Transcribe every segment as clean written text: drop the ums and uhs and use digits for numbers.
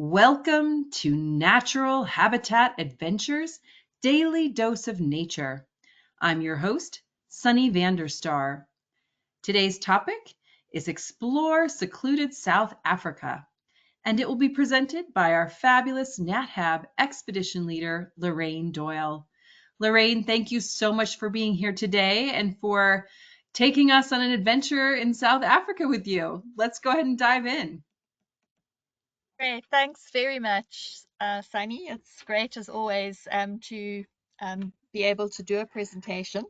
Welcome to Natural Habitat Adventures Daily Dose of Nature. I'm your host, Sunny Vanderstar. Today's topic is Explore Secluded South Africa, and it will be presented by our fabulous NatHab expedition leader, Lorraine Doyle. Lorraine, thank you so much for being here today and for taking us on an adventure in South Africa with you. Let's go ahead and dive in. Great, thanks very much, Sunny. It's great as always to be able to do a presentation.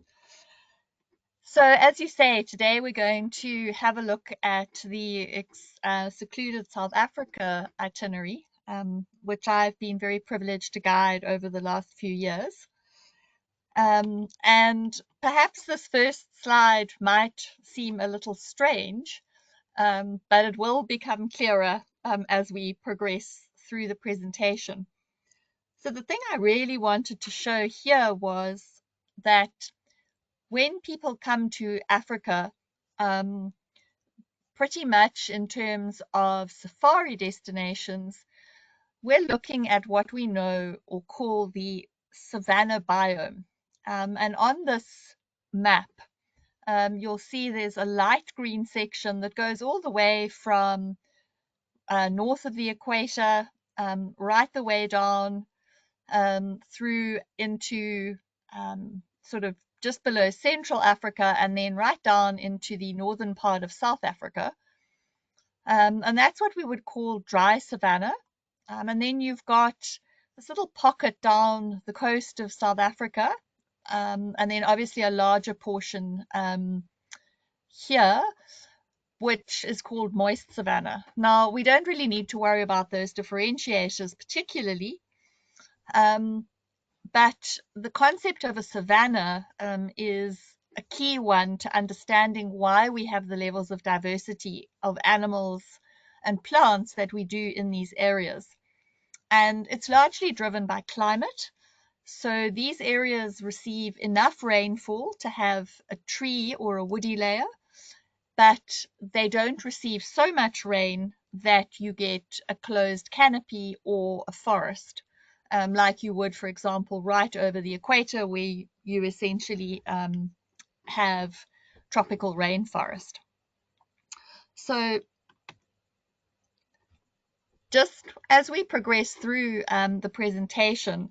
So as you say, today we're going to have a look at the Secluded South Africa itinerary, which I've been very privileged to guide over the last few years. And perhaps this first slide might seem a little strange, but it will become clearer as we progress through the presentation. So the thing I really wanted to show here was that when people come to Africa, pretty much in terms of safari destinations, we're looking at what we know or call the savanna biome. And on this map, you'll see there's a light green section that goes all the way from north of the equator, right the way down through into sort of just below Central Africa, and then right down into the northern part of South Africa. And that's what we would call dry savanna. And then you've got this little pocket down the coast of South Africa, and then obviously a larger portion here, which is called moist savanna. Now, we don't really need to worry about those differentiators particularly, but the concept of a savanna is a key one to understanding why we have the levels of diversity of animals and plants that we do in these areas. And it's largely driven by climate. So these areas receive enough rainfall to have a tree or a woody layer, but they don't receive so much rain that you get a closed canopy or a forest, like you would, for example, right over the equator, where you essentially have tropical rainforest. So just as we progress through the presentation,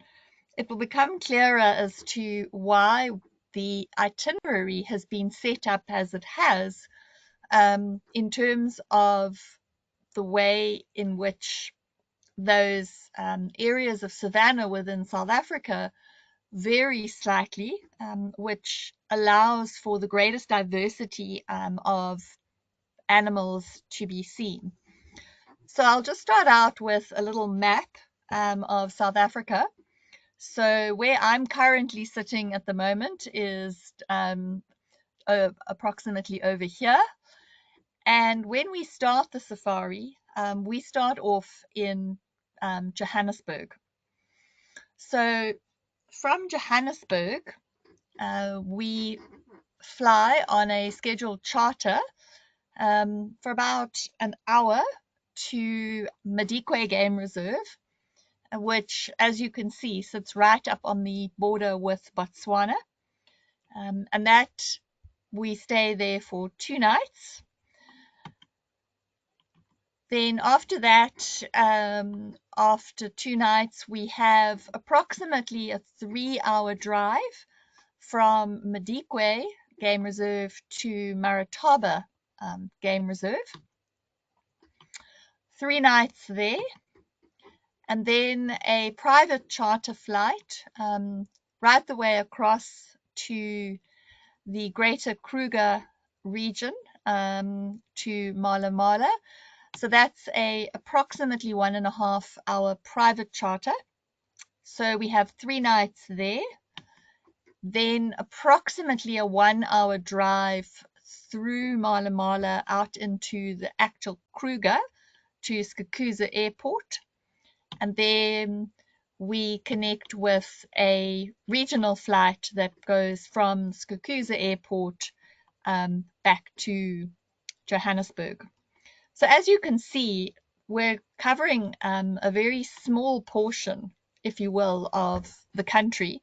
it will become clearer as to why the itinerary has been set up as it has, in terms of the way in which those areas of savanna within South Africa vary slightly, which allows for the greatest diversity of animals to be seen. So I'll just start out with a little map of South Africa. So where I'm currently sitting at the moment is approximately over here. And when we start the safari, we start off in Johannesburg. So from Johannesburg, we fly on a scheduled charter for about an hour to Madikwe Game Reserve, which, as you can see, sits right up on the border with Botswana. And that we stay there for 2 nights. Then after that, after 2 nights, we have approximately a 3-hour drive from Madikwe Game Reserve to Marataba Game Reserve. 3 nights there, and then a private charter flight right the way across to the Greater Kruger region, to Mala Mala. So that's a approximately 1.5-hour private charter. So we have 3 nights there. Then approximately a 1-hour drive through Mala Mala out into the actual Kruger to Secluded Airport. And then we connect with a regional flight that goes from Secluded Airport back to Johannesburg. So as you can see, we're covering a very small portion, if you will, of the country,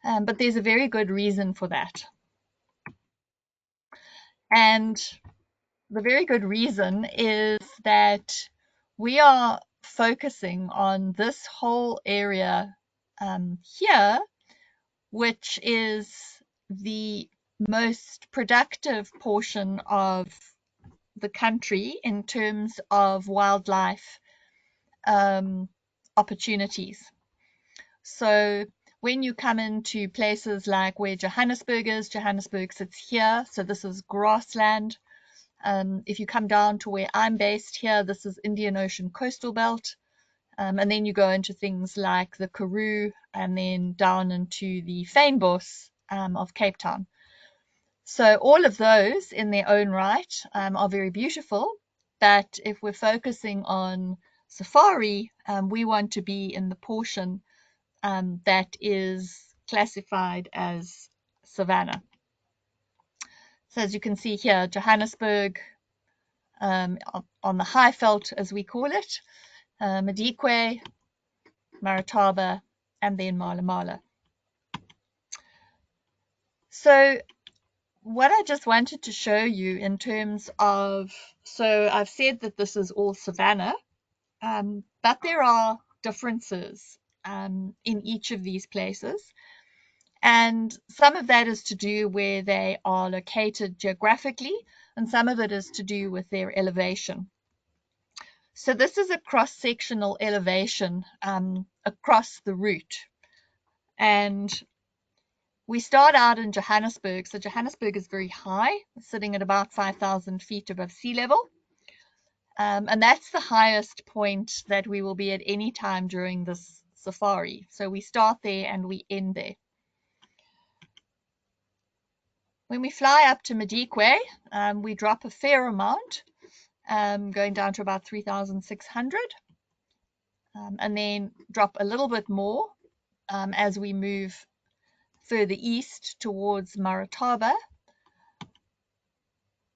but there's a very good reason for that. And the very good reason is that we are focusing on this whole area here, which is the most productive portion of the country in terms of wildlife opportunities. So when you come into places like where Johannesburg is, Johannesburg sits here, so this is grassland. If you come down to where I'm based here, this is Indian Ocean coastal belt. And then you go into things like the Karoo and then down into the fynbos of Cape Town. So all of those in their own right are very beautiful, but if we're focusing on safari, we want to be in the portion that is classified as savanna. So as you can see here, Johannesburg, on the high veld, as we call it, Madikwe, Marataba, and then Mala Mala. So what I just wanted to show you in terms of, so I've said that this is all savanna, but there are differences in each of these places. And some of that is to do where they are located geographically, and some of it is to do with their elevation. So this is a cross-sectional elevation across the route. And we start out in Johannesburg. So Johannesburg is very high, sitting at about 5,000 feet above sea level. And that's the highest point that we will be at any time during this safari. So we start there and we end there. When we fly up to Madikwe, we drop a fair amount, going down to about 3,600, and then drop a little bit more as we move further east towards Marataba.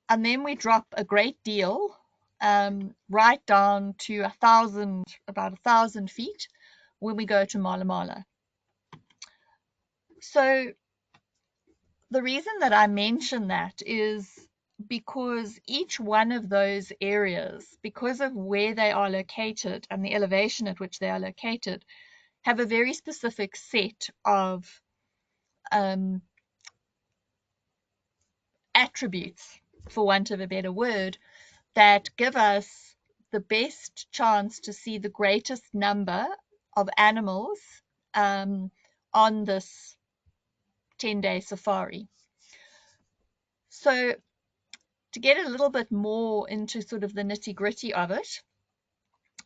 And then we drop a great deal right down to about 1,000 feet when we go to Mala Mala. So the reason that I mention that is because each one of those areas, because of where they are located and the elevation at which they are located, have a very specific set of attributes, for want of a better word, that give us the best chance to see the greatest number of animals on this 10-day safari. So to get a little bit more into sort of the nitty-gritty of it,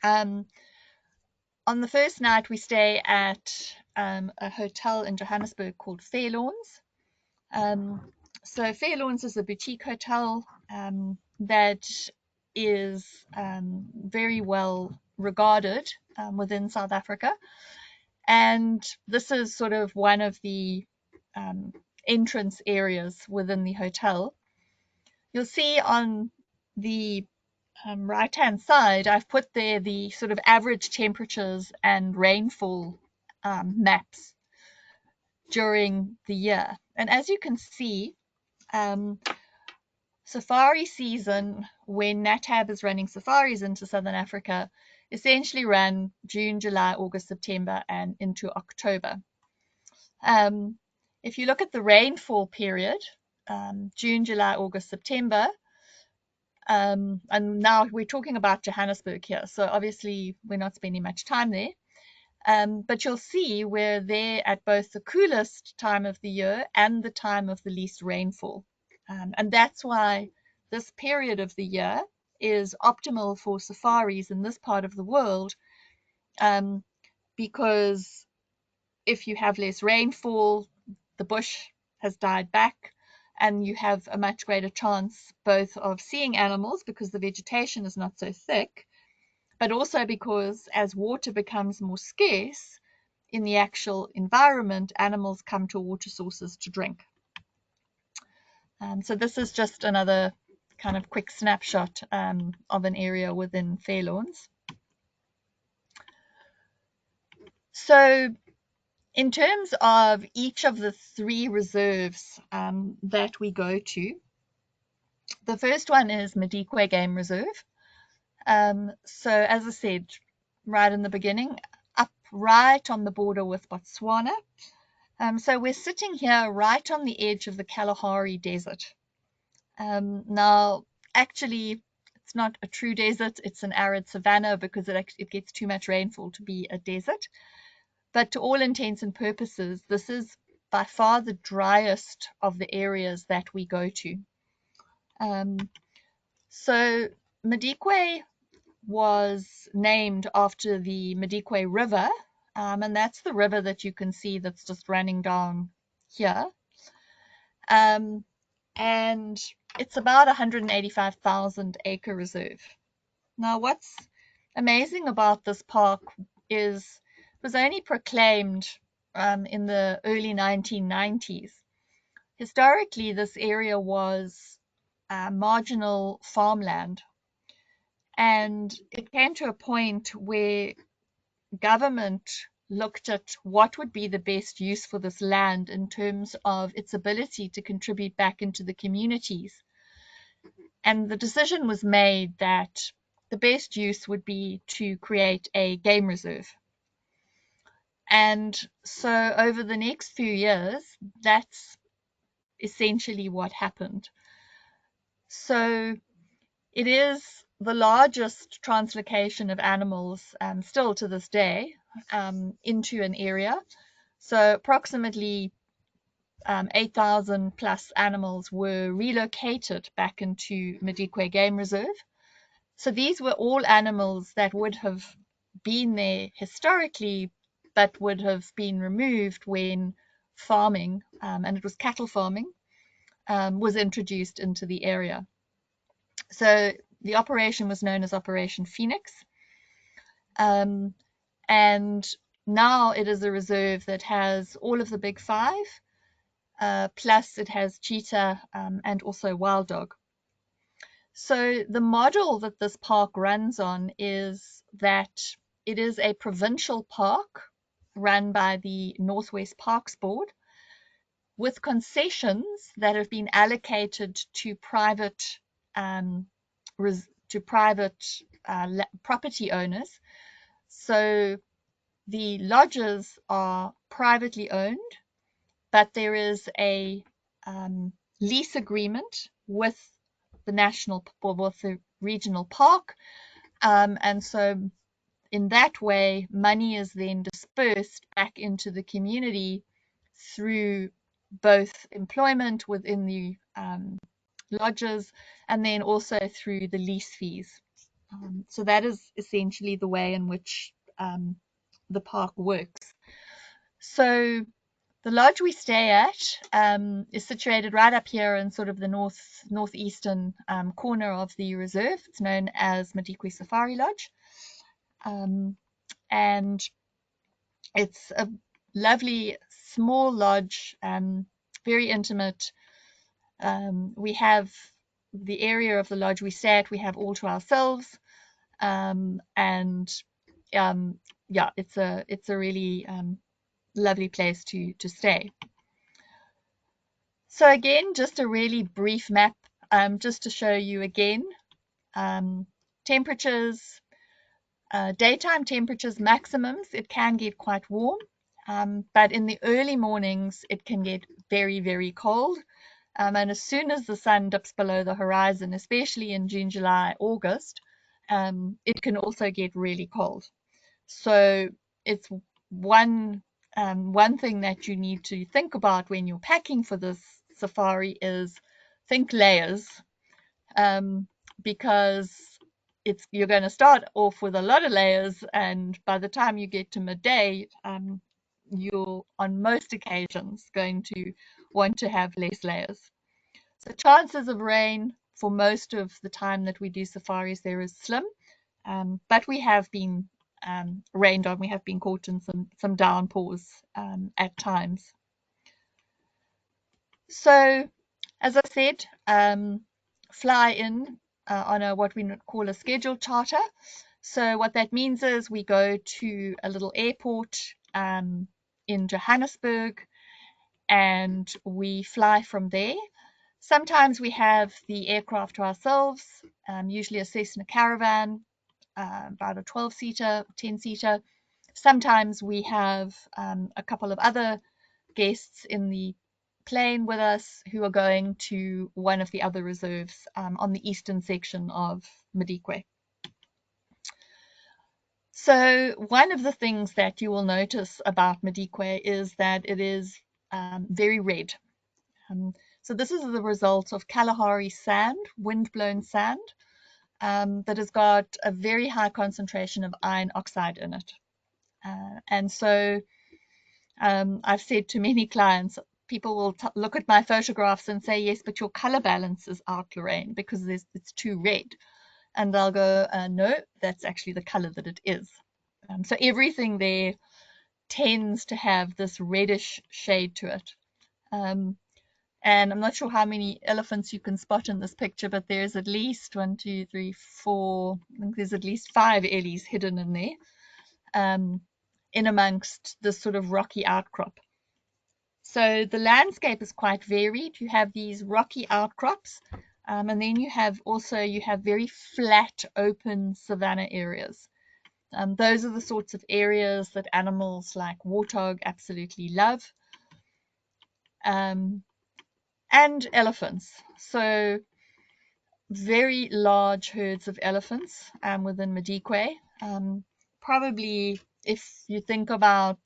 on the first night we stay at a hotel in Johannesburg called Fairlawns. So Fairlawns is a boutique hotel that is very well regarded within South Africa. And this is sort of one of the entrance areas within the hotel. You'll see on the right-hand side, I've put there the sort of average temperatures and rainfall maps during the year. And as you can see, safari season, when NatHab is running safaris into Southern Africa, essentially run June, July, August, September, and into October. If you look at the rainfall period, June, July, August, September, and now we're talking about Johannesburg here, so obviously we're not spending much time there. But you'll see we're there at both the coolest time of the year and the time of the least rainfall. And that's why this period of the year is optimal for safaris in this part of the world, because if you have less rainfall, the bush has died back, and you have a much greater chance both of seeing animals because the vegetation is not so thick, but also because as water becomes more scarce in the actual environment, animals come to water sources to drink. So this is just another kind of quick snapshot of an area within Fairlawns. So in terms of each of the 3 reserves that we go to, the first one is Madikwe Game Reserve. So as I said right in the beginning, up right on the border with Botswana. So we're sitting here right on the edge of the Kalahari Desert. Now, actually, it's not a true desert, it's an arid savanna because it gets too much rainfall to be a desert. But to all intents and purposes, this is by far the driest of the areas that we go to. So Madikwe was named after the Madikwe River, and that's the river that you can see that's just running down here. And it's about 185,000 acre reserve. Now, what's amazing about this park is it was only proclaimed in the early 1990s. Historically, this area was marginal farmland, and it came to a point where government looked at what would be the best use for this land in terms of its ability to contribute back into the communities. And the decision was made that the best use would be to create a game reserve. And so over the next few years, that's essentially what happened. So it is the largest translocation of animals still to this day into an area. So approximately 8,000 plus animals were relocated back into Madikwe Game Reserve. So these were all animals that would have been there historically, but would have been removed when farming, and it was cattle farming, was introduced into the area. So the operation was known as Operation Phoenix. And now it is a reserve that has all of the big 5, plus it has cheetah and also wild dog. So the model that this park runs on is that it is a provincial park run by the Northwest Parks Board with concessions that have been allocated to private property owners. So the lodges are privately owned, but there is a lease agreement with the regional park, and so in that way, money is then dispersed back into the community through both employment within the lodges and then also through the lease fees. So that is essentially the way in which the park works. So the lodge we stay at is situated right up here in sort of the northeastern corner of the reserve. It's known as Madikwe Safari Lodge. And it's a lovely small lodge, very intimate. We have the area of the lodge we stay at, we have all to ourselves. Yeah, it's a really lovely place to stay. So again, just a really brief map, just to show you again, temperatures, daytime temperatures maximums, it can get quite warm, but in the early mornings, it can get very, very cold. And as soon as the sun dips below the horizon, especially in June, July, August, it can also get really cold. So it's one thing that you need to think about when you're packing for this safari is think layers, because you're going to start off with a lot of layers, and by the time you get to midday, you're on most occasions going to want to have less layers. So chances of rain for most of the time that we do safaris there is slim, but we have been rained on. We have been caught in some downpours at times. So as I said, fly in on what we call a scheduled charter. So what that means is we go to a little airport in Johannesburg, and we fly from there. Sometimes we have the aircraft to ourselves, usually a Cessna Caravan, about a 12-seater, 10-seater. Sometimes we have a couple of other guests in the plane with us who are going to one of the other reserves on the eastern section of Madikwe. So one of the things that you will notice about Madikwe is that it is very red. So this is the result of Kalahari sand, wind-blown sand, that has got a very high concentration of iron oxide in it. And so I've said to many clients, people will look at my photographs and say, yes, but your color balance is out, Lorraine, because it's too red. And they'll go, no, that's actually the color that it is. So everything there tends to have this reddish shade to it. And I'm not sure how many elephants you can spot in this picture, but there's at least 1, 2, 3, 4, I think there's at least 5 ellies hidden in there, in amongst this sort of rocky outcrop. So the landscape is quite varied. You have these rocky outcrops, and then you have very flat, open savanna areas. Those are the sorts of areas that animals like warthog absolutely love. And elephants. So very large herds of elephants within Madikwe. Probably if you think about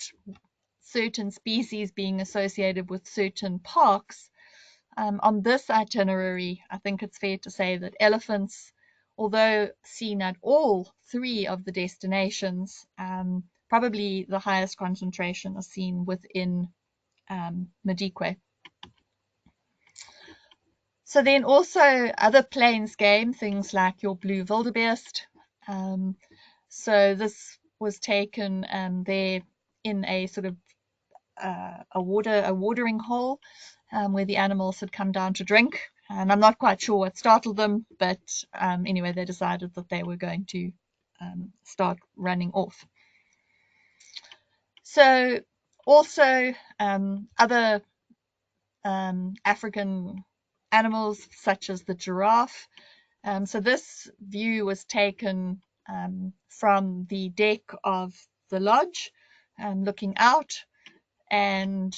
certain species being associated with certain parks, on this itinerary, I think it's fair to say that elephants, although seen at all 3 of the destinations, probably the highest concentration is seen within Madikwe. So then also other plains game, things like your blue wildebeest. So this was taken there in a sort of a watering hole where the animals had come down to drink. And I'm not quite sure what startled them, but anyway, they decided that they were going to start running off. So also other African animals such as the giraffe. So this view was taken from the deck of the lodge, looking out, and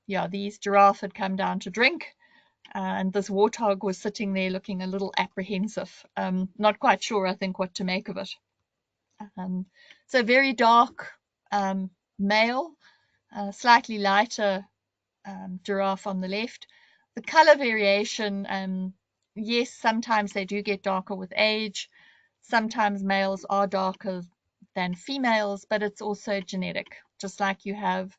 yeah, these giraffe had come down to drink, and this warthog was sitting there looking a little apprehensive, not quite sure, I think, what to make of it. So very dark male, slightly lighter giraffe on the left. The color variation, yes, sometimes they do get darker with age. Sometimes males are darker than females, but it's also genetic. Just like you have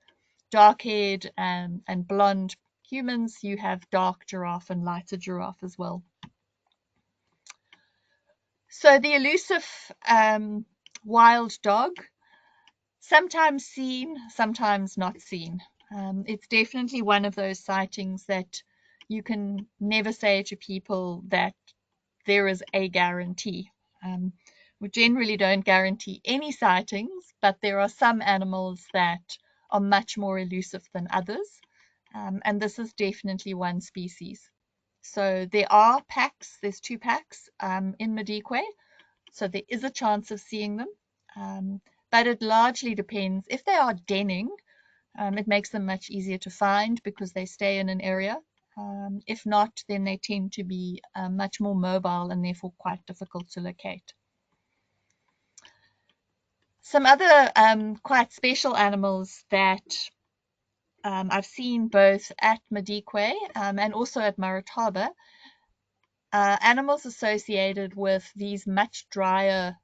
dark-haired and blonde humans, you have dark giraffe and lighter giraffe as well. So the elusive wild dog, sometimes seen, sometimes not seen. It's definitely one of those sightings that you can never say to people that there is a guarantee. We generally don't guarantee any sightings, but there are some animals that are much more elusive than others, and this is definitely one species. So there are packs, there's 2 packs in Madikwe, so there is a chance of seeing them, but it largely depends. If they are denning, it makes them much easier to find because they stay in an area. If not, then they tend to be much more mobile and therefore quite difficult to locate. Some other quite special animals that I've seen both at Madikwe and also at Marataba, animals associated with these much drier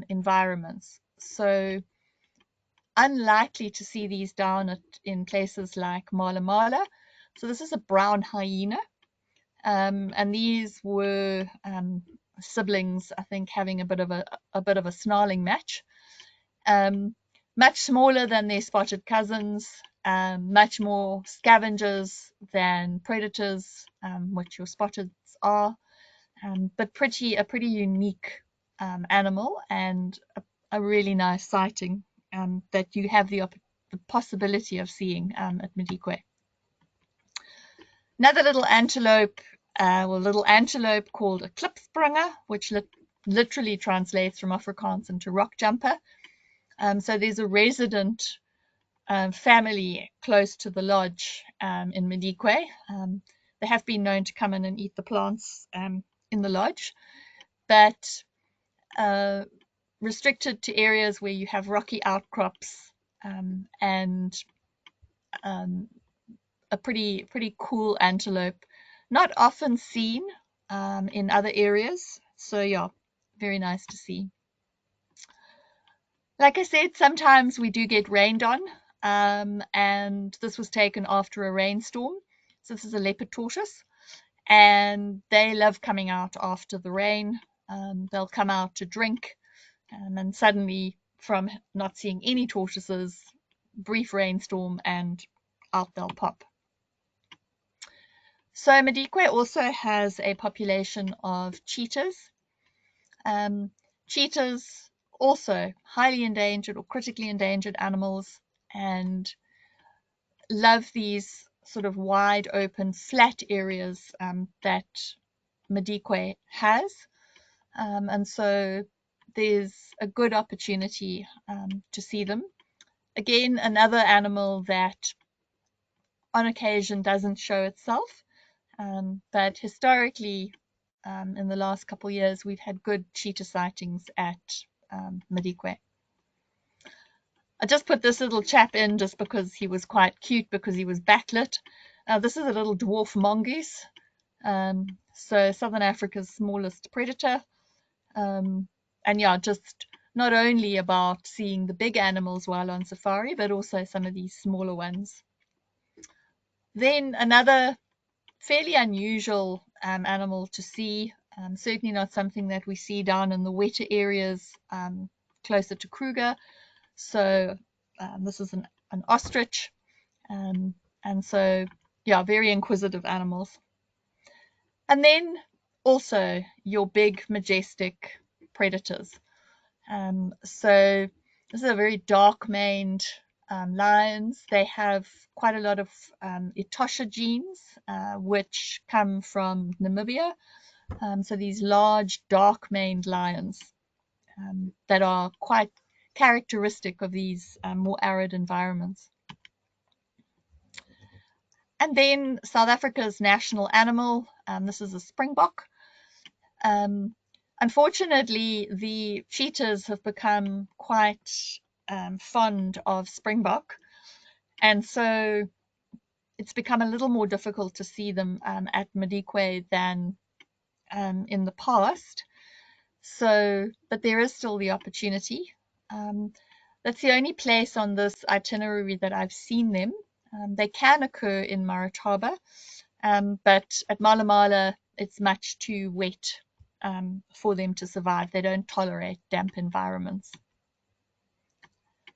environments. So unlikely to see these down in places like Mala Mala. So this is a brown hyena, and these were siblings, I think, having a bit of a snarling match. Much smaller than their spotted cousins, much more scavengers than predators, which your spotteds are, but a pretty unique animal and a really nice sighting that you have the possibility of seeing at Madikwe. Another little antelope, little antelope called a klipspringer, which literally translates from Afrikaans into rock jumper. So there's a resident family close to the lodge in Madikwe. They have been known to come in and eat the plants in the lodge, but restricted to areas where you have rocky outcrops and a pretty cool antelope, not often seen in other areas. So yeah, very nice to see. Like I said, sometimes we do get rained on, and this was taken after a rainstorm. So this is a leopard tortoise, and they love coming out after the rain. They'll come out to drink, and suddenly, from not seeing any tortoises, brief rainstorm, and out they'll pop. So Madikwe also has a population of cheetahs. Cheetahs also highly endangered or critically endangered animals, and love these sort of wide open flat areas that Madikwe has. And so there's a good opportunity to see them. Again, another animal that on occasion doesn't show itself, but historically in the last couple of years we've had good cheetah sightings at Madikwe. I just put this little chap in just because he was quite cute, because he was backlit. This is a little dwarf mongoose, so Southern Africa's smallest predator. And yeah, just not only about seeing the big animals while on safari, but also some of these smaller ones. Then another fairly unusual animal to see, certainly not something that we see down in the wetter areas closer to Kruger. So this is an ostrich, and so yeah, very inquisitive animals. And then also your big majestic predators. So this is a very dark-maned lions. They have quite a lot of Etosha genes, which come from Namibia. So these large dark-maned lions that are quite characteristic of these more arid environments. And then South Africa's national animal, this is a springbok. Unfortunately, the cheetahs have become quite fond of springbok, and so it's become a little more difficult to see them at Madikwe than in the past. So, but there is still the opportunity. That's the only place on this itinerary that I've seen them. They can occur in Marataba, but at Malamala it's much too wet for them to survive. They don't tolerate damp environments.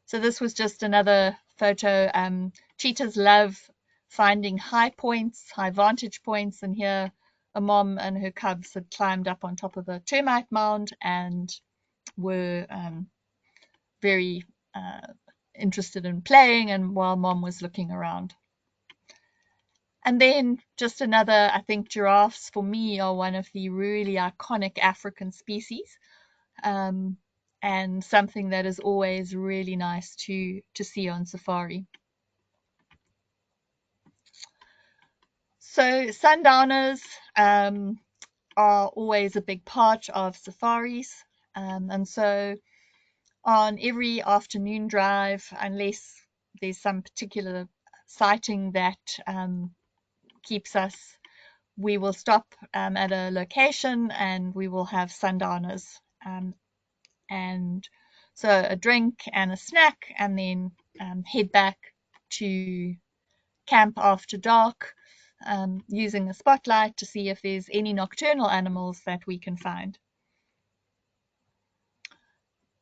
So this was just another photo. Cheetahs love finding high points, high vantage points, and here a mom and her cubs had climbed up on top of a termite mound and were very interested in playing, and while mom was looking around. And then just another, I think giraffes for me are one of the really iconic African species, and something that is always really nice to see on safari. So sundowners are always a big part of safaris, and so on every afternoon drive, unless there's some particular sighting that keeps us, we will stop at a location and we will have sundowners, and so a drink and a snack, and then head back to camp after dark, using a spotlight to see if there's any nocturnal animals that we can find.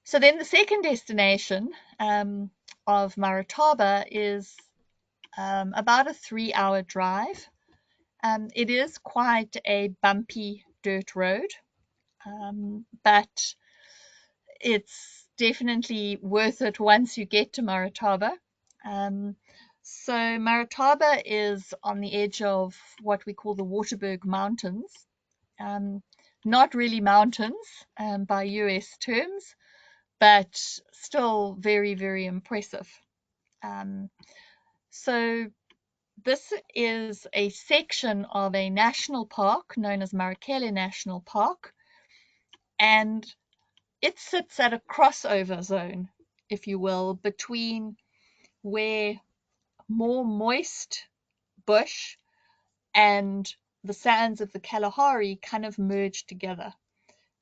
So then the second destination of Marataba is about a 3-hour drive. It is quite a bumpy dirt road, but it's definitely worth it once you get to Marataba. So Marataba is on the edge of what we call the Waterberg Mountains. Not really mountains by US terms, but still very, very impressive. So this is a section of a national park known as Marikele National Park, and it sits at a crossover zone, if you will, between where more moist bush and the sands of the Kalahari kind of merge together.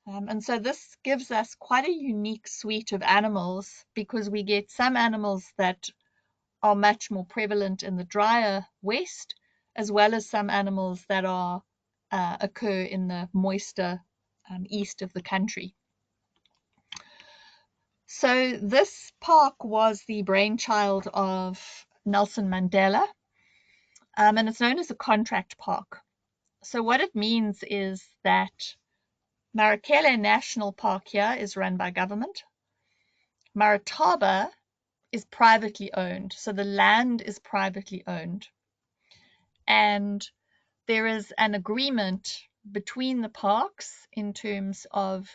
And so this gives us quite a unique suite of animals, because we get some animals that are much more prevalent in the drier west, as well as some animals that are occur in the moister east of the country. So this park was the brainchild of Nelson Mandela, and it's known as a contract park. So what it means is that Marikele National Park here is run by government. Marataba is privately owned, so the land is privately owned. And there is an agreement between the parks in terms of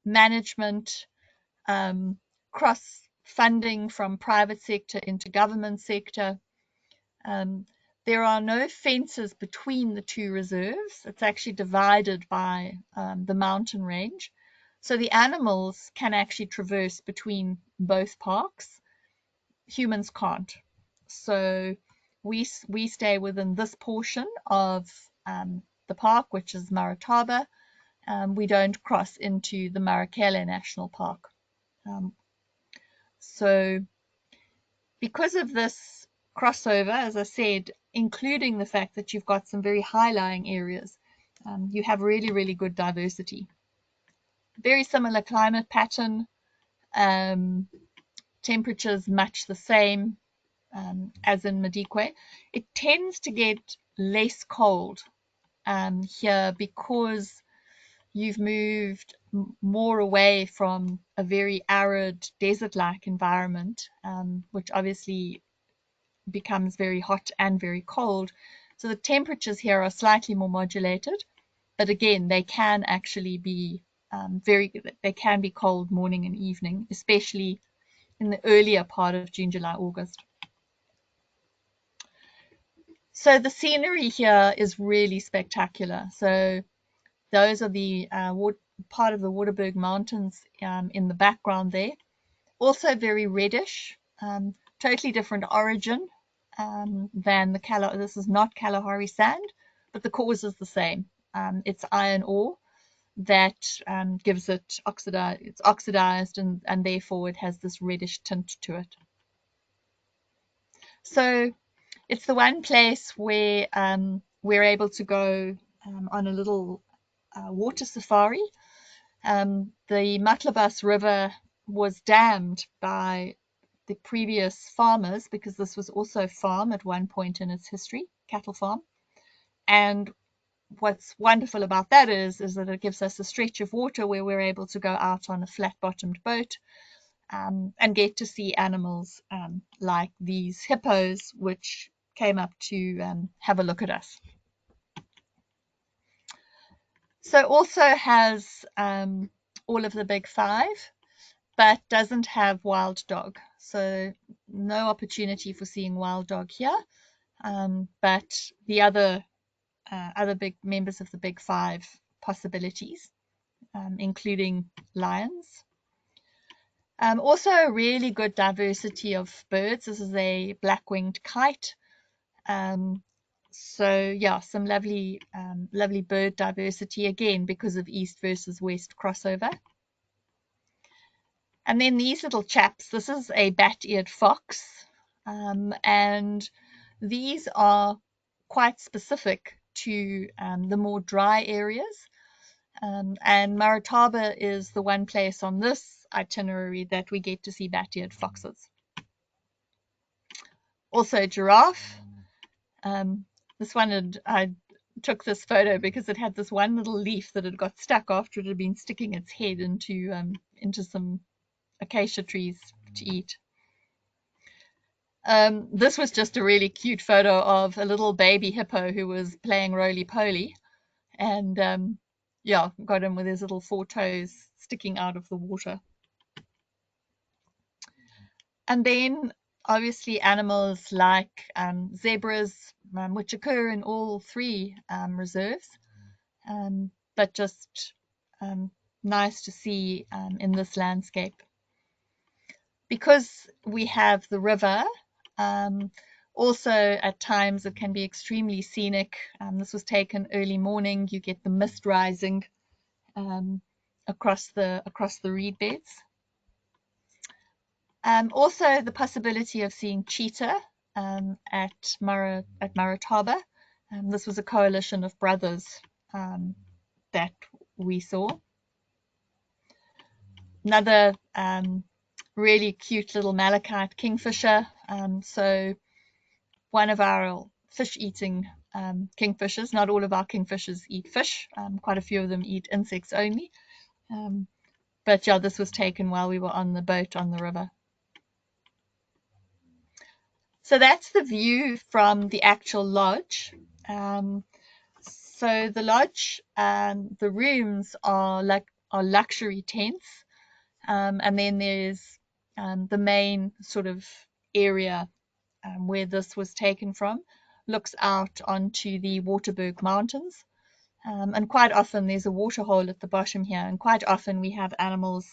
management, cross funding from private sector into government sector. There are no fences between the two reserves. It's actually divided by the mountain range. So the animals can actually traverse between both parks. Humans can't. So we stay within this portion of the park, which is Marataba. We don't cross into the Marikele National Park. So because of this crossover, as I said, including the fact that you've got some very high-lying areas, you have really, really good diversity. Very similar climate pattern, temperatures much the same as in Madikwe. It tends to get less cold here because you've moved more away from a very arid desert-like environment, which obviously becomes very hot and very cold. So the temperatures here are slightly more modulated, but again, they can actually be they can be cold morning and evening, especially in the earlier part of June, July, August. So the scenery here is really spectacular. So those are the part of the Waterberg Mountains in the background there. Also very reddish, totally different origin than the Kalahari. This is not Kalahari sand, but the cause is the same. It's iron ore that gives it oxidized. It's oxidized, and therefore it has this reddish tint to it. So it's the one place where we're able to go on a little water safari. The Matlabas River was dammed by the previous farmers, because this was also a farm at one point in its history, cattle farm. And what's wonderful about that is that it gives us a stretch of water where we're able to go out on a flat-bottomed boat and get to see animals like these hippos, which came up to have a look at us. So also has all of the big five, but doesn't have wild dog. So no opportunity for seeing wild dog here, but the other big members of the big five possibilities, including lions. Also a really good diversity of birds. This is a black-winged kite. So yeah, some lovely bird diversity, again, because of east versus west crossover. And then these little chaps, this is a bat-eared fox, and these are quite specific to the more dry areas. And Marataba is the one place on this itinerary that we get to see bat-eared foxes. Also giraffe. This one, I took this photo because it had this one little leaf that had got stuck after it had been sticking its head into some acacia trees to eat. This was just a really cute photo of a little baby hippo who was playing roly-poly, and yeah, got him with his little 4 toes sticking out of the water. And then obviously animals like zebras, which occur in all 3 reserves, but just nice to see in this landscape. Because we have the river, also at times it can be extremely scenic. This was taken early morning. You get the mist rising across the reed beds. Also the possibility of seeing cheetah at Marataba. This was a coalition of brothers that we saw. Another really cute little malachite kingfisher. So one of our fish-eating kingfishers. Not all of our kingfishers eat fish. Quite a few of them eat insects only. But yeah, this was taken while we were on the boat on the river. So that's the view from the actual lodge. So the lodge, the rooms are luxury tents, and then there's the main sort of area where this was taken from, looks out onto the Waterberg Mountains, and quite often there's a waterhole at the bottom here, and quite often we have animals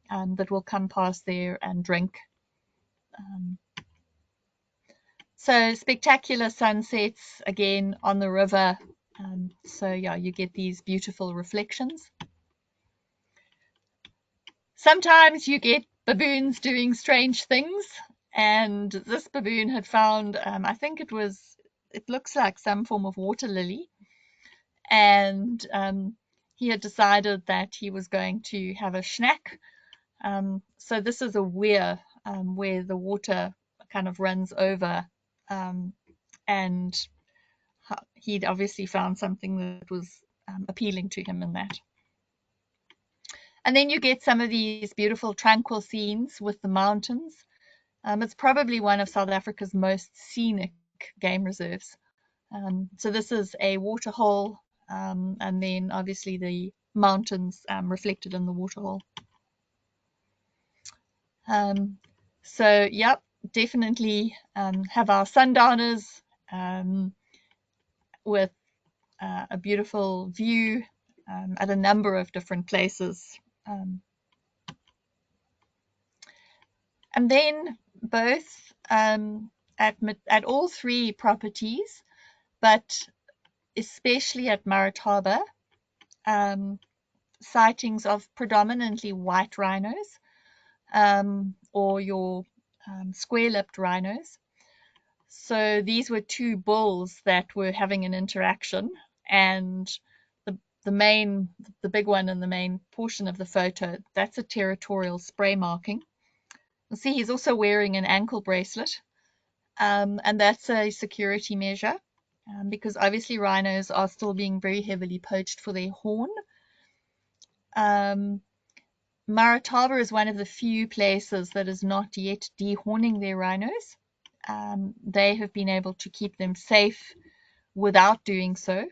that will come past there and drink. So spectacular sunsets again on the river. So yeah, you get these beautiful reflections. Sometimes you get baboons doing strange things, and this baboon had found, I think it looks like some form of water lily, and he had decided that he was going to have a snack. So this is a weir where the water kind of runs over, and he'd obviously found something that was appealing to him in that. And then you get some of these beautiful tranquil scenes with the mountains. It's probably one of South Africa's most scenic game reserves. So this is a waterhole, and then obviously the mountains reflected in the waterhole. So yep, definitely have our sundowners with a beautiful view at a number of different places. And then both at all 3 properties, but especially at Marataba, sightings of predominantly white rhinos, or your square-lipped rhinos. So these were 2 bulls that were having an interaction, and the big one in the main portion of the photo, that's a territorial spray marking. You'll see he's also wearing an ankle bracelet, and that's a security measure, because obviously rhinos are still being very heavily poached for their horn. Marataba is one of the few places that is not yet dehorning their rhinos. They have been able to keep them safe without doing so.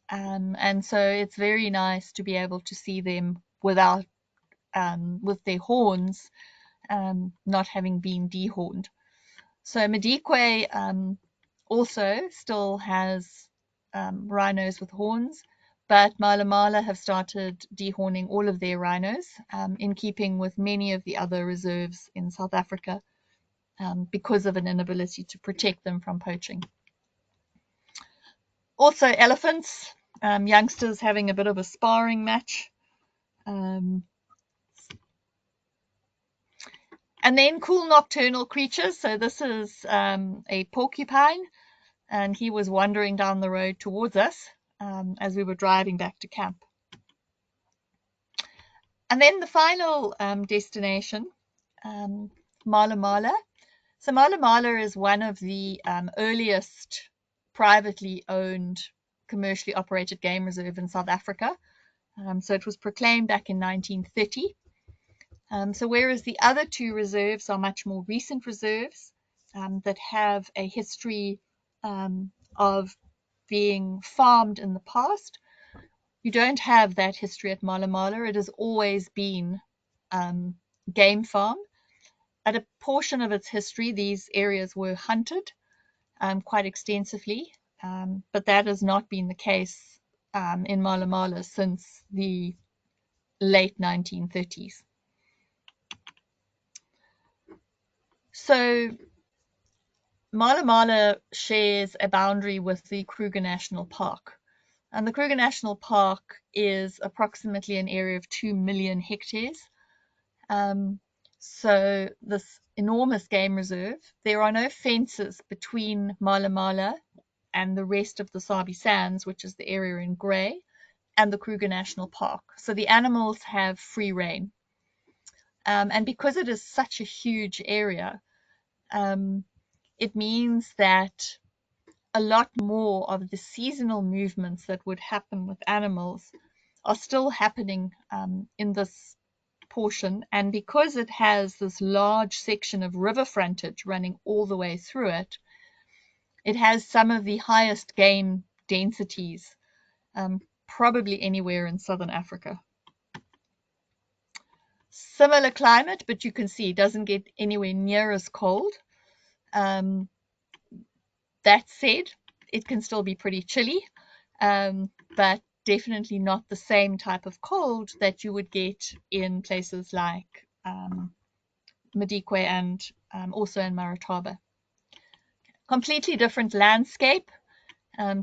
And so it's very nice to be able to see them without, with their horns not having been dehorned. So Madikwe also still has rhinos with horns, but Mala Mala have started dehorning all of their rhinos, in keeping with many of the other reserves in South Africa, because of an inability to protect them from poaching. Also elephants, youngsters having a bit of a sparring match. And then cool nocturnal creatures. So this is a porcupine, and he was wandering down the road towards us as we were driving back to camp. And then the final destination, Mala Mala. So Mala Mala is one of the earliest privately owned, commercially operated game reserve in South Africa. So it was proclaimed back in 1930. So whereas the other 2 reserves are much more recent reserves, that have a history of being farmed in the past. You don't have that history at Mala Mala. It has always been game farm. At a portion of its history, these areas were hunted quite extensively, but that has not been the case in Mala Mala since the late 1930s. So Mala Mala shares a boundary with the Kruger National Park. And the Kruger National Park is approximately an area of 2 million hectares. So this enormous game reserve, there are no fences between Mala Mala and the rest of the Sabi Sands, which is the area in grey, and the Kruger National Park. So the animals have free rein. And because it is such a huge area, it means that a lot more of the seasonal movements that would happen with animals are still happening in this portion. And because it has this large section of river frontage running all the way through it, it has some of the highest game densities probably anywhere in southern Africa. Similar climate, but you can see it doesn't get anywhere near as cold. That said, it can still be pretty chilly, but definitely not the same type of cold that you would get in places like Madikwe and also in Marataba. Completely different landscape,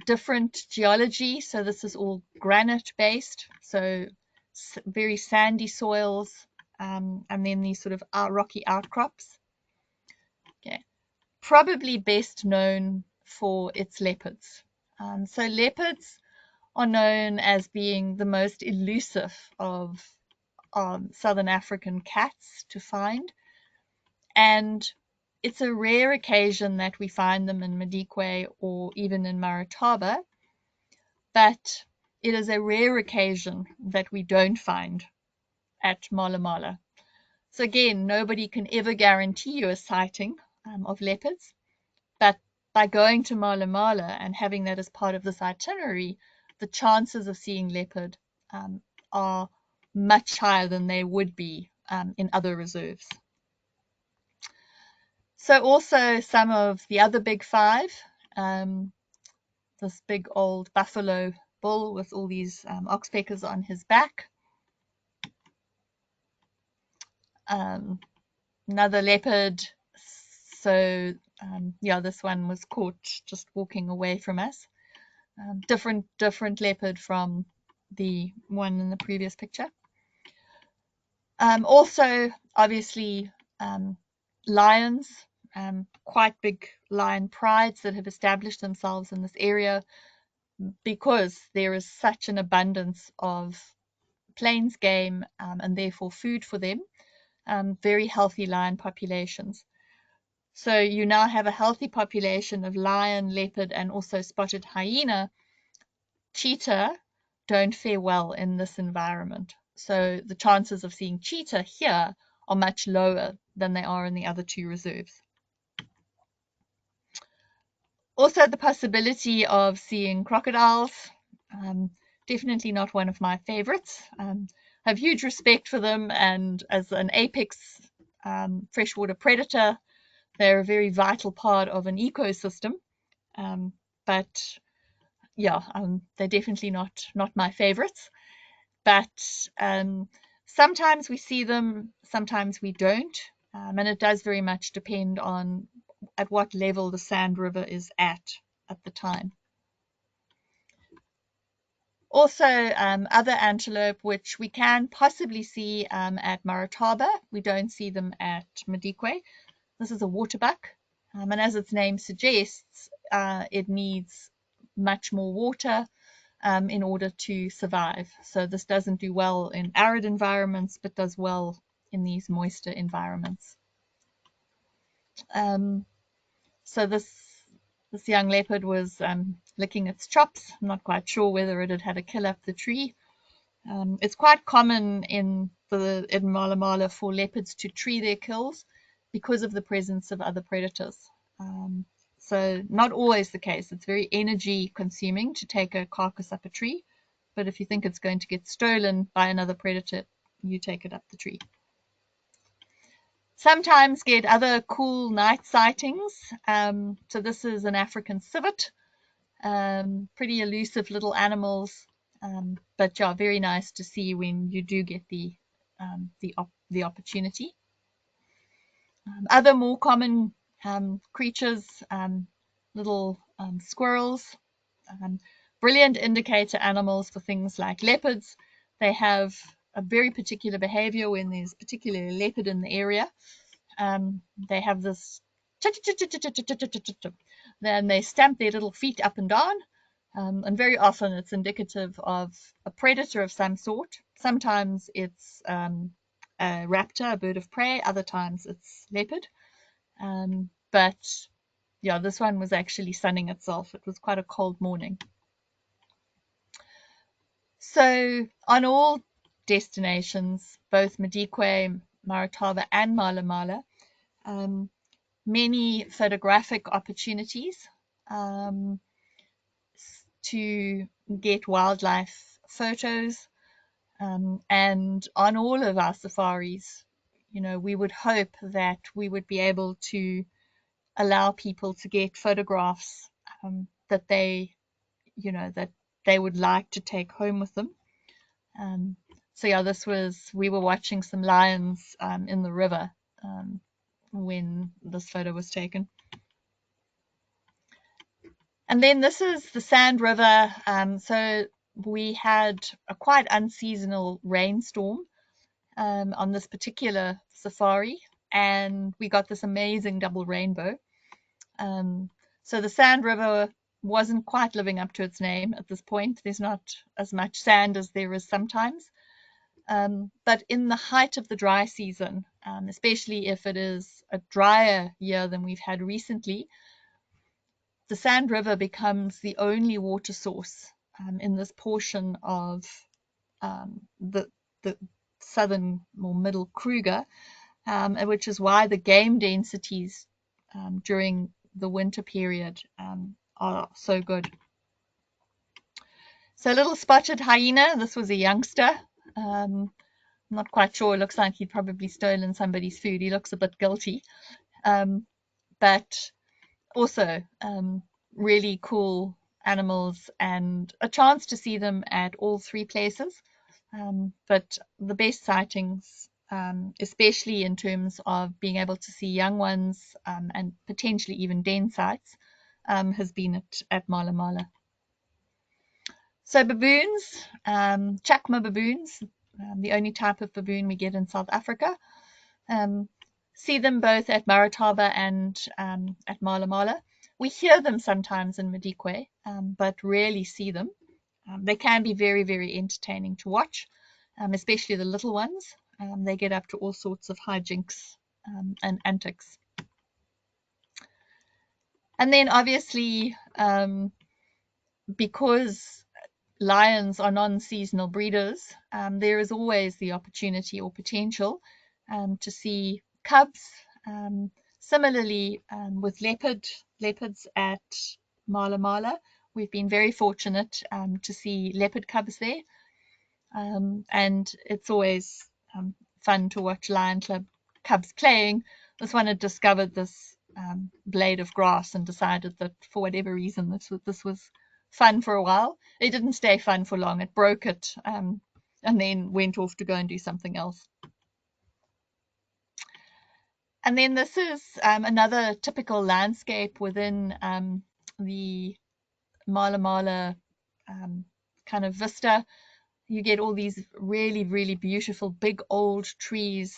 different geology. So this is all granite based, so very sandy soils, and then these sort of rocky outcrops. Okay. Probably best known for its leopards. So leopards are known as being the most elusive of southern African cats to find, and it's a rare occasion that we find them in Madikwe or even in Marataba, but it is a rare occasion that we don't find at Mala Mala. So again, nobody can ever guarantee you a sighting of leopards, but by going to Mala Mala and having that as part of this itinerary, the chances of seeing leopard are much higher than they would be in other reserves. So also some of the other big five, this big old buffalo bull with all these oxpeckers on his back. Another leopard. So yeah, this one was caught just walking away from us. Different leopard from the one in the previous picture. Also, obviously, lions, quite big lion prides that have established themselves in this area because there is such an abundance of plains game and therefore food for them. Very healthy lion populations. So you now have a healthy population of lion, leopard, and also spotted hyena. Cheetah don't fare well in this environment. So the chances of seeing cheetah here are much lower than they are in the other two reserves. Also the possibility of seeing crocodiles, definitely not one of my favorites. I have huge respect for them, and as an apex freshwater predator, they're a very vital part of an ecosystem. But yeah, they're definitely not my favorites. But sometimes we see them, sometimes we don't, and it does very much depend on at what level the Sand River is at the time. Also, other antelope, which we can possibly see at Marataba. We don't see them at Madikwe. This is a waterbuck, and as its name suggests, it needs much more water in order to survive. So this doesn't do well in arid environments, but does well in these moister environments. So this young leopard was licking its chops. I'm not quite sure whether it had had a kill up the tree. It's quite common in Mala Mala for leopards to tree their kills because of the presence of other predators. So not always the case. It's very energy consuming to take a carcass up a tree. But if you think it's going to get stolen by another predator, you take it up the tree. Sometimes get other cool night sightings. So this is an African civet. Pretty elusive little animals, but yeah, very nice to see when you do get the opportunity. Other more common creatures, little squirrels, brilliant indicator animals for things like leopards. They have a very particular behavior when there's particularly a leopard in the area. They have this, then they stamp their little feet up and down, and very often it's indicative of a predator of some sort. Sometimes it's a raptor, a bird of prey, other times it's leopard. But yeah, this one was actually sunning itself. It was quite a cold morning. So on all destinations, both Madikwe, Marataba, and Mala Mala, many photographic opportunities to get wildlife photos. And on all of our safaris, we would hope that we would be able to allow people to get photographs that they would like to take home with them. So yeah, we were watching some lions in the river when this photo was taken. And then this is the Sand River. So we had a quite unseasonal rainstorm on this particular safari, and we got this amazing double rainbow. So the Sand River wasn't quite living up to its name at this point. There's not as much sand as there is sometimes. But in the height of the dry season, especially if it is a drier year than we've had recently, the Sand River becomes the only water source in this portion of the southern or middle Kruger, which is why the game densities during the winter period are so good. So little spotted hyena, this was a youngster. I'm not quite sure. It looks like he'd probably stolen somebody's food. He looks a bit guilty. But also really cool animals and a chance to see them at all three places. But the best sightings, especially in terms of being able to see young ones and potentially even den sites, has been at Mala Mala. So baboons, chakma baboons, the only type of baboon we get in South Africa. See them both at Marataba and at Mala Mala. We hear them sometimes in Madikwe, but rarely see them. They can be very, very entertaining to watch, especially the little ones. They get up to all sorts of hijinks and antics. And then obviously, because lions are non-seasonal breeders, there is always the opportunity or potential to see cubs. Similarly, with leopards at Mala Mala, we've been very fortunate to see leopard cubs there. And it's always fun to watch lion cubs playing. This one had discovered this blade of grass and decided that for whatever reason this was fun for a while. It didn't stay fun for long. It broke it and then went off to go and do something else. And then this is another typical landscape within the Mala Mala kind of vista. You get all these really, really beautiful big old trees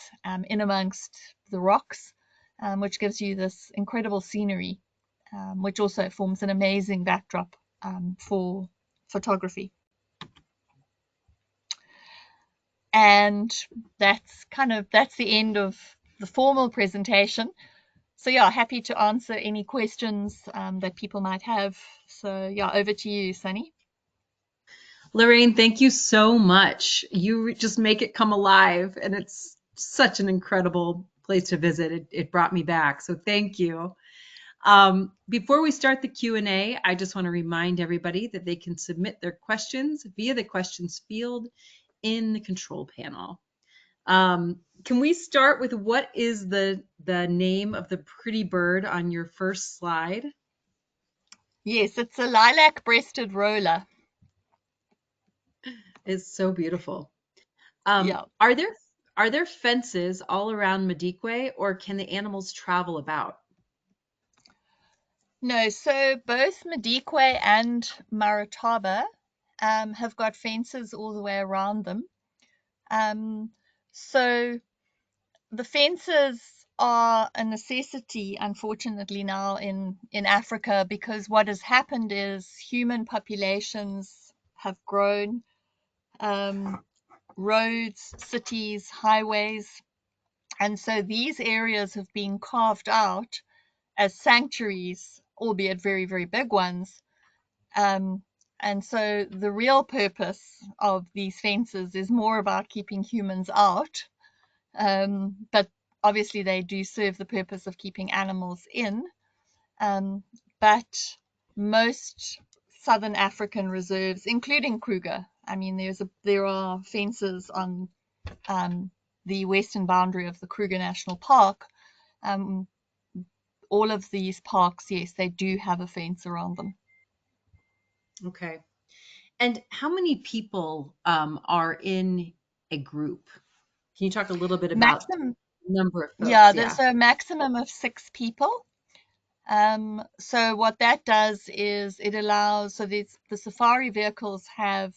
in amongst the rocks, which gives you this incredible scenery, which also forms an amazing backdrop for photography. And that's the end of the formal presentation. So yeah, happy to answer any questions that people might have. So yeah, over to you, Sunny. Lorraine, thank you so much. You just make it come alive, and it's such an incredible place to visit. It brought me back, so thank you. Before we start the Q&A, I just want to remind everybody that they can submit their questions via the questions field in the control panel. Can we start with what is the name of the pretty bird on your first slide? Yes, it's a lilac-breasted roller. It's so beautiful. Yeah. Are there fences all around Madikwe, or can the animals travel about? No, so both Madikwe and Marataba have got fences all the way around them. So the fences are a necessity, unfortunately, now in Africa, because what has happened is human populations have grown, roads, cities, highways, and so these areas have been carved out as sanctuaries, albeit very, very big ones. And so the real purpose of these fences is more about keeping humans out. But obviously they do serve the purpose of keeping animals in. But most Southern African reserves, including Kruger, I mean, there are fences on the western boundary of the Kruger National Park. All of these parks, yes, they do have a fence around them. Okay. And how many people are in a group? Can you talk a little bit about Maximum, the number of yeah, folks? there's Yeah. a maximum of 6 people. So what that does is it allows, so the safari vehicles have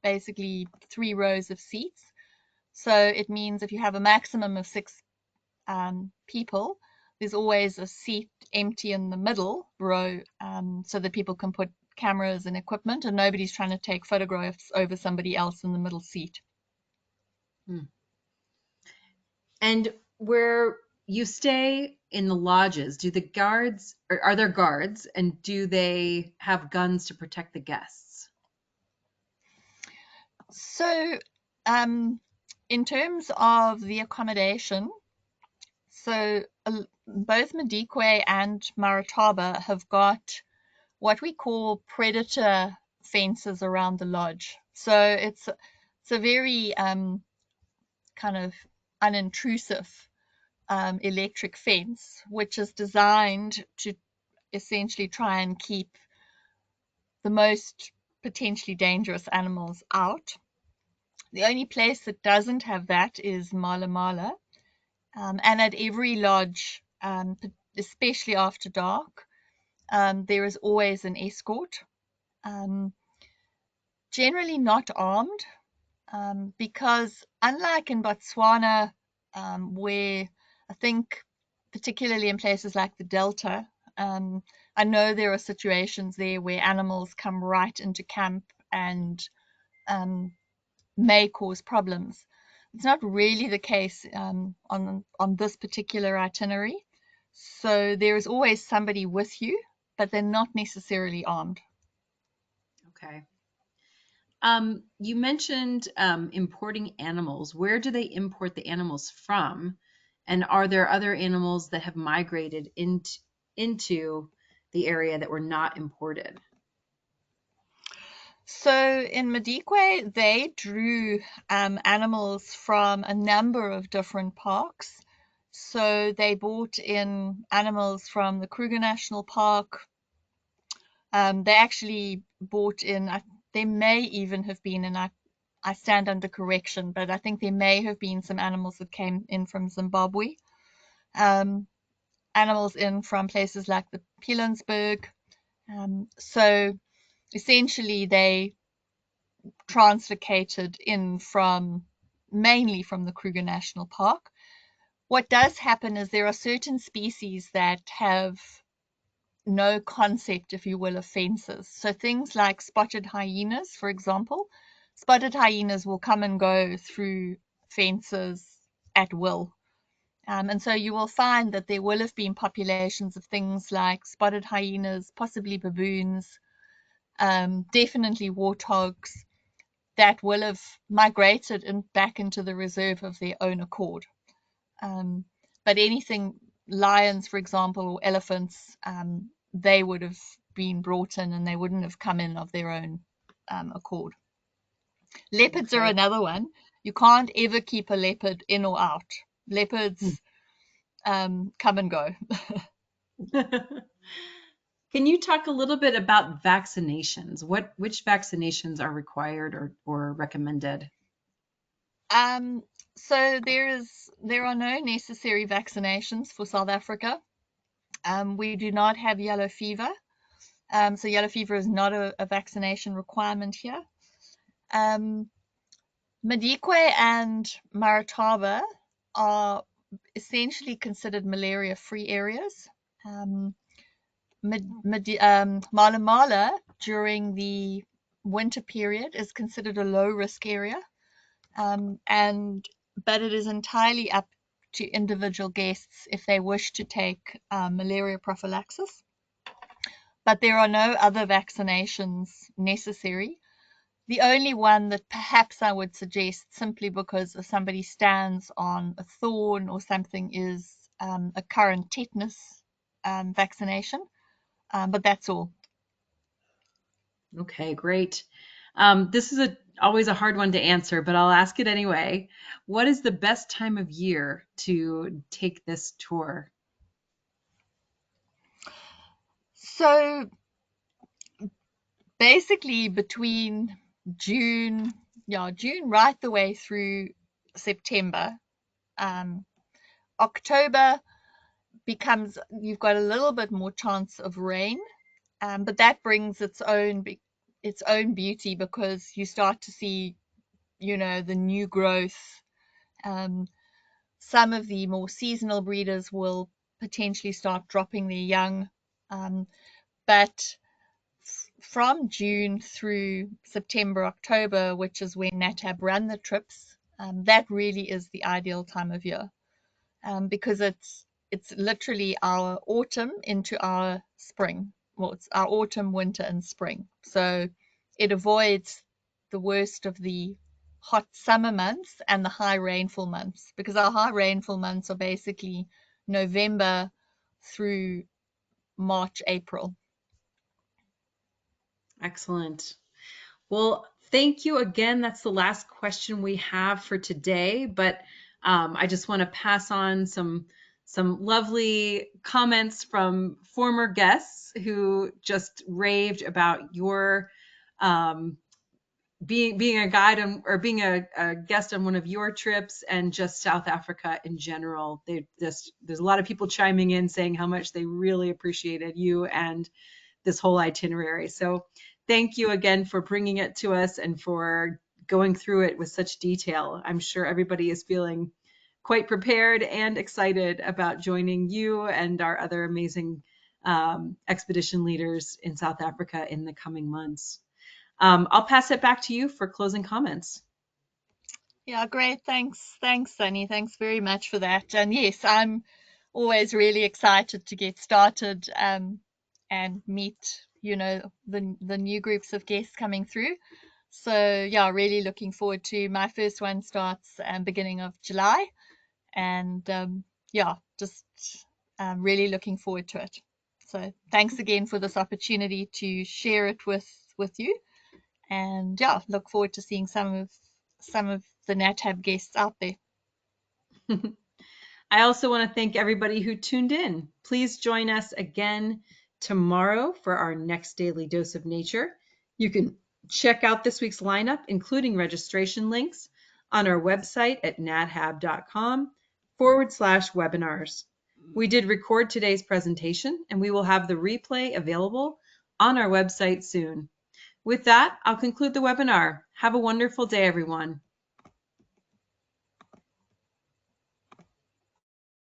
basically 3 rows of seats. So it means if you have a maximum of 6 people, there's always a seat empty in the middle row, so that people can put cameras and equipment, and nobody's trying to take photographs over somebody else in the middle seat. And where you stay in the lodges, do the guards, or are there guards, and do they have guns to protect the guests? So, in terms of the accommodation, so both Madikwe and Marataba have got what we call predator fences around the lodge. So it's a very kind of unintrusive electric fence, which is designed to essentially try and keep the most potentially dangerous animals out. The only place that doesn't have that is Mala Mala. And at every lodge, especially after dark, there is always an escort. Um, Generally not armed, because unlike in Botswana, where I think, particularly in places like the Delta, I know there are situations there where animals come right into camp and may cause problems. It's not really the case on this particular itinerary. So there is always somebody with you, but they're not necessarily armed. Okay. You mentioned importing animals. Where do they import the animals from? And are there other animals that have migrated into the area that were not imported? So in Madikwe, they drew animals from a number of different parks. So they brought in animals from the Kruger National Park. They actually brought in, there may even have been, and I stand under correction, but I think there may have been some animals that came in from Zimbabwe. Animals in from places like the Pilanesberg. So essentially they translocated in from mainly from the Kruger National Park. What does happen is there are certain species that have no concept, if you will, of fences. So things like spotted hyenas, for example, spotted hyenas will come and go through fences at will. And so you will find that there will have been populations of things like spotted hyenas, possibly baboons, definitely warthogs, that will have migrated back into the reserve of their own accord. But anything lions, for example, or elephants, they would have been brought in and they wouldn't have come in of their own accord. Leopards are Okay. another one. You can't ever keep a leopard in or out. Leopards come and go. Can you talk a little bit about vaccinations? Which vaccinations are required or recommended? So there are no necessary vaccinations for South Africa. We do not have yellow fever. So yellow fever is not a vaccination requirement here. Madikwe and Marataba are essentially considered malaria-free areas. Mala Mala during the winter period is considered a low-risk area, but it is entirely up to individual guests if they wish to take malaria prophylaxis. But there are no other vaccinations necessary. The only one that perhaps I would suggest, simply because if somebody stands on a thorn or something, is a current tetanus vaccination. But that's all. Okay, great. This is always a hard one to answer, but I'll ask it anyway. What is the best time of year to take this tour? So basically between June right the way through September. October becomes, you've got a little bit more chance of rain, but that brings its own beauty, because you start to see, the new growth. Some of the more seasonal breeders will potentially start dropping their young, but from June through September, October, which is when NatHab run the trips, that really is the ideal time of year, because it's literally our autumn into our spring. Well, it's our autumn, winter, and spring. So it avoids the worst of the hot summer months and the high rainfall months, because our high rainfall months are basically November through March, April. Excellent. Well, thank you again. That's the last question we have for today, but I just want to pass on some lovely comments from former guests who just raved about your being a guide or being a guest on one of your trips, and just South Africa in general. There's a lot of people chiming in saying how much they really appreciated you and this whole itinerary. So thank you again for bringing it to us and for going through it with such detail. I'm sure everybody is feeling quite prepared and excited about joining you and our other amazing expedition leaders in South Africa in the coming months. I'll pass it back to you for closing comments. Yeah, great. Thanks, Sunny. Thanks very much for that. And yes, I'm always really excited to get started and meet, the new groups of guests coming through. So yeah, really looking forward to my first one. Starts beginning of July, and yeah, just really looking forward to it. So thanks again for this opportunity to share it with you. And yeah, look forward to seeing some of the NatHab guests out there. I also want to thank everybody who tuned in. Please join us again tomorrow for our next daily dose of nature. You can check out this week's lineup, including registration links, on our website at nathab.com/webinars. We did record today's presentation, and we will have the replay available on our website soon. With that, I'll conclude the webinar. Have a wonderful day, everyone.